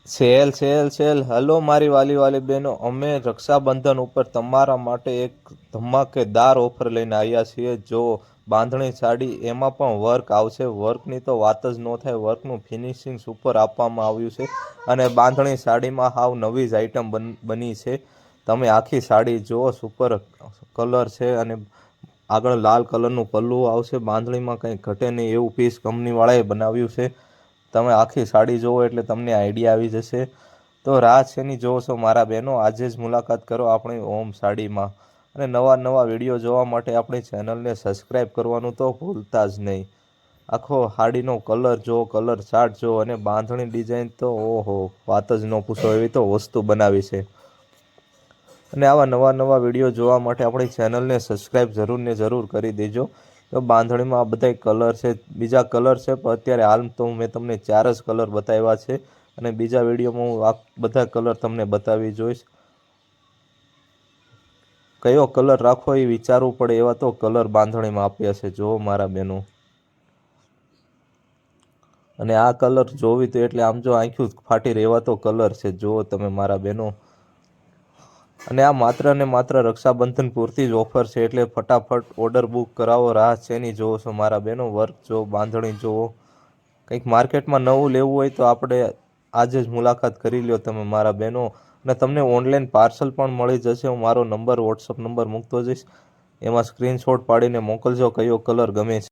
Sale sale sale hello મારી વાલી વાલી બહેનો, અમે રક્ષાબંધન ઉપર તમારા માટે એક ધમાકેદાર ઓફર લઈને આવ્યા છીએ. જો બાંધણી સાડી, એમાં પણ વર્ક આવશે. વર્કની તો વાત જ ન થાય. વર્કનું ફિનિશિંગ સુપર આપવામાં આવ્યું છે અને બાંધણી સાડીમાં હાવ નવી જ આઈટમ બની છે. તમે આખી સાડી જુઓ, સુપર કલર છે અને આગળ લાલ કલરનું પલ્લું આવશે. બાંધણીમાં કંઈ ઘટે નહીં એવું પીસ કંપનીવાળાએ બનાવ્યું છે. તમે આખી સાડી જુઓ એટલે તમને આઈડિયા આવી જશે. તો રાહ શેની જોવો છો મારા બહેનો? આજે જ મુલાકાત કરો આપણી ઓમ સાડીમાં. અને નવા નવા વિડીયો જોવા માટે આપણી ચેનલને સબસ્ક્રાઈબ કરવાનું તો ભૂલતા જ નહીં. આખો સાડીનો કલર જો, કલર ચાર્ટ જો અને બાંધણી ડિઝાઇન તો ઓહો, વાત જ ન પૂછો, એવી તો વસ્તુ બનાવી છે. અને આવા નવા નવા વિડીયો જોવા માટે આપણી ચેનલને સબસ્ક્રાઈબ જરૂર ને જરૂર કરી દેજો. તો બાંધણીમાં આ બધા કલર છે, બીજા કલર છે, પણ અત્યારે હાલ તો મેં તમને 4 જ કલર બતાવ્યા છે અને બીજા વિડીયોમાં હું આ બધા કલર તમને બતાવી જોઈશ. કયો કલર રાખવો એ વિચારવું પડે એવા તો કલર બાંધણીમાં આપ્યા છે, જો મારા બહેનો. અને આ કલર જોવી તો એટલે આમ જો આંખ્યું ફાટી રહેવા તો કલર છે, જુઓ તમે મારા બહેનો. અને આ માત્ર ને માત્ર રક્ષાબંધન પૂરતી જ ઓફર છે, એટલે ફટાફટ ઓર્ડર બુક કરાવો. રાહ શેની જોવો છો મારા બહેનો? વર્ક જો, બાંધણી જુઓ. કંઈક માર્કેટમાં નવું લેવું હોય તો આપણે આજે જ મુલાકાત કરી લ્યો તમે મારા બહેનો. અને તમને ઓનલાઈન પાર્સલ પણ મળી જશે. હું મારો નંબર, વોટ્સઅપ નંબર મૂકતો જઈશ, એમાં સ્ક્રીનશોટ પાડીને મોકલજો કયો કલર ગમે છે.